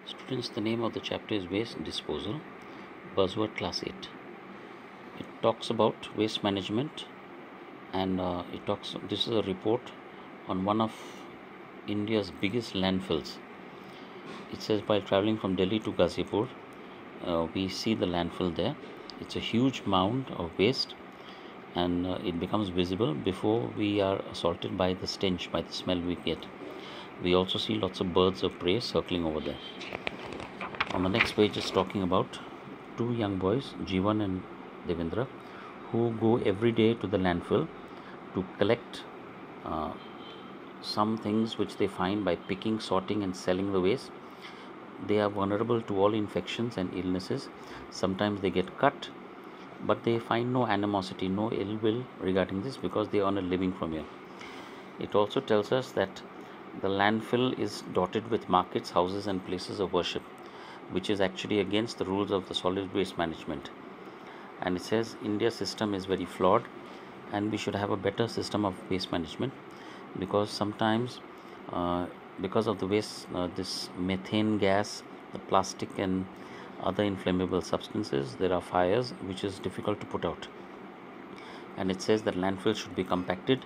Students, the name of the chapter is Waste Disposal, Buzzword Class 8. It talks about waste management and this is a report on one of India's biggest landfills. It says while traveling from Delhi to Ghazipur, we see the landfill there. It's a huge mound of waste and it becomes visible before we are assaulted by the stench, by the smell we get. We also see lots of birds of prey circling over there. On the next page is talking about two young boys, Jeevan and Devendra, who go every day to the landfill to collect some things which they find by picking, sorting and selling the waste. They are vulnerable to all infections and illnesses. Sometimes they get cut, but they find no animosity, no ill will regarding this because they earn a living from here. It also tells us that the landfill is dotted with markets, houses and places of worship, which is actually against the rules of the solid waste management. And it says India's system is very flawed and we should have a better system of waste management, because sometimes because of the waste, this methane gas, the plastic and other inflammable substances, there are fires which is difficult to put out. And it says that landfill should be compacted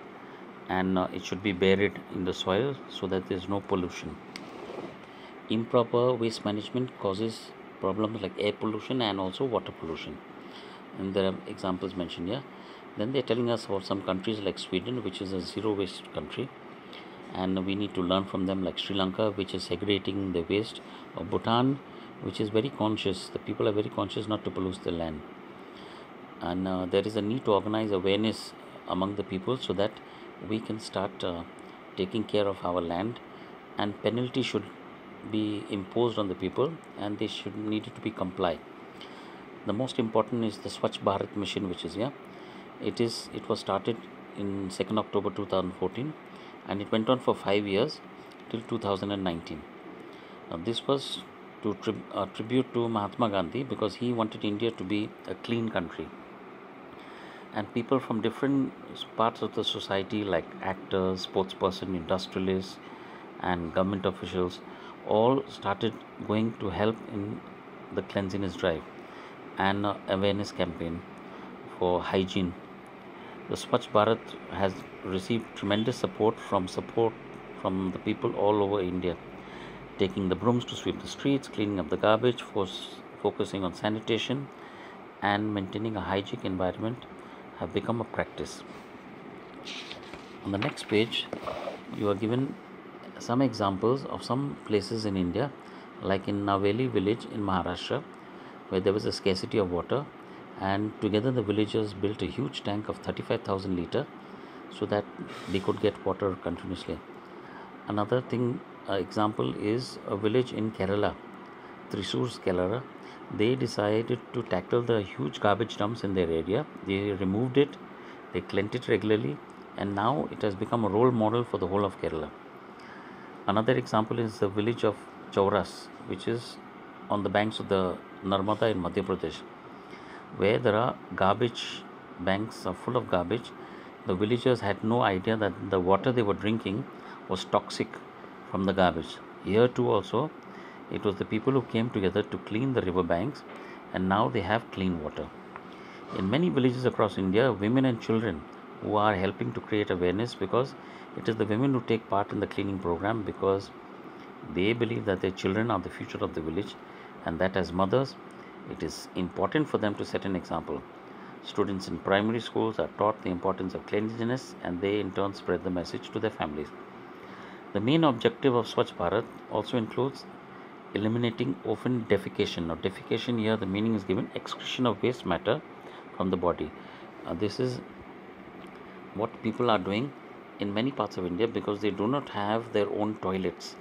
and it should be buried in the soil so that there is no pollution. Improper waste management causes problems like air pollution and also water pollution, and there are examples mentioned here. Then they're telling us about some countries like Sweden, which is a zero waste country, and we need to learn from them, like Sri Lanka, which is segregating the waste, or Bhutan, which is very conscious. The people are very conscious not to pollute the land, and there is a need to organize awareness among the people so that we can start taking care of our land, and penalty should be imposed on the people and they should need to be comply. The most important is the Swachh Bharat mission, which is here. It was started in 2nd October 2014 and it went on for 5 years till 2019. Now this was to tribute to Mahatma Gandhi, because he wanted India to be a clean country, and people from different parts of the society like actors, sportsperson, industrialists and government officials all started going to help in the cleanliness drive and awareness campaign for hygiene. The Swachh Bharat has received tremendous support from the people all over India, taking the brooms to sweep the streets, cleaning up the garbage, focusing on sanitation and maintaining a hygienic environment have become a practice. On the next page, you are given some examples of some places in India, like in Naveli village in Maharashtra, where there was a scarcity of water, and together the villagers built a huge tank of 35,000 litre so that they could get water continuously. Another example is a village in Kerala, Thrissur, Kerala. They decided to tackle the huge garbage dumps in their area. They removed it, they cleaned it regularly, and now it has become a role model for the whole of Kerala. Another example is the village of Chauras, which is on the banks of the Narmada in Madhya Pradesh, where there are garbage banks are full of garbage. The villagers had no idea that the water they were drinking was toxic from the garbage. Here too also, it was the people who came together to clean the river banks, and now they have clean water. In many villages across India, women and children who are helping to create awareness, because it is the women who take part in the cleaning program, because they believe that their children are the future of the village, and that as mothers it is important for them to set an example. Students in primary schools are taught the importance of cleanliness, and they in turn spread the message to their families. The main objective of Swachh Bharat also includes eliminating open defecation. Now defecation here, the meaning is given excretion of waste matter from the body. This is what people are doing in many parts of India, because they do not have their own toilets,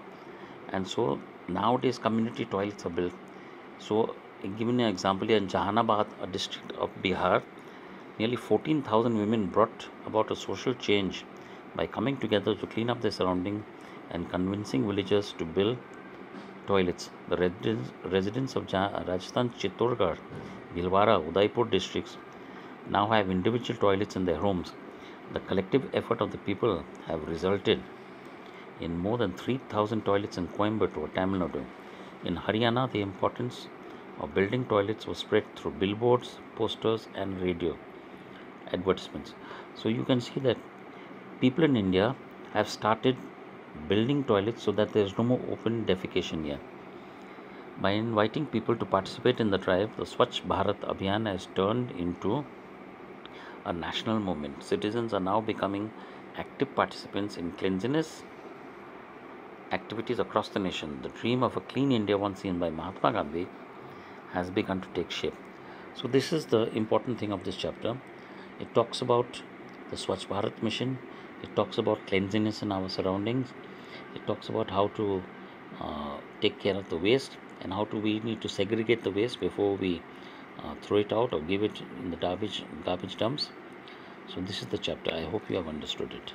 and so nowadays community toilets are built. So giving an example here, in Jahanabad, a district of Bihar, nearly 14,000 women brought about a social change by coming together to clean up their surrounding and convincing villagers to build toilets. The residents of Rajasthan, Chittorgarh, Bhilwara, Udaipur districts now have individual toilets in their homes. The collective effort of the people have resulted in more than 3,000 toilets in Coimbatore, Tamil Nadu. In Haryana, the importance of building toilets was spread through billboards, posters, and radio advertisements. So you can see that people in India have started building toilets so that there is no more open defecation here. By inviting people to participate in the drive, the Swachh Bharat Abhiyan has turned into a national movement. Citizens are now becoming active participants in cleanliness activities across the nation. The dream of a clean India, once seen by Mahatma Gandhi, has begun to take shape. So, this is the important thing of this chapter. It talks about the Swachh Bharat mission, it talks about cleanliness in our surroundings, it talks about how to take care of the waste and how we need to segregate the waste before we throw it out or give it in the garbage dumps. So, this is the chapter. I hope you have understood it.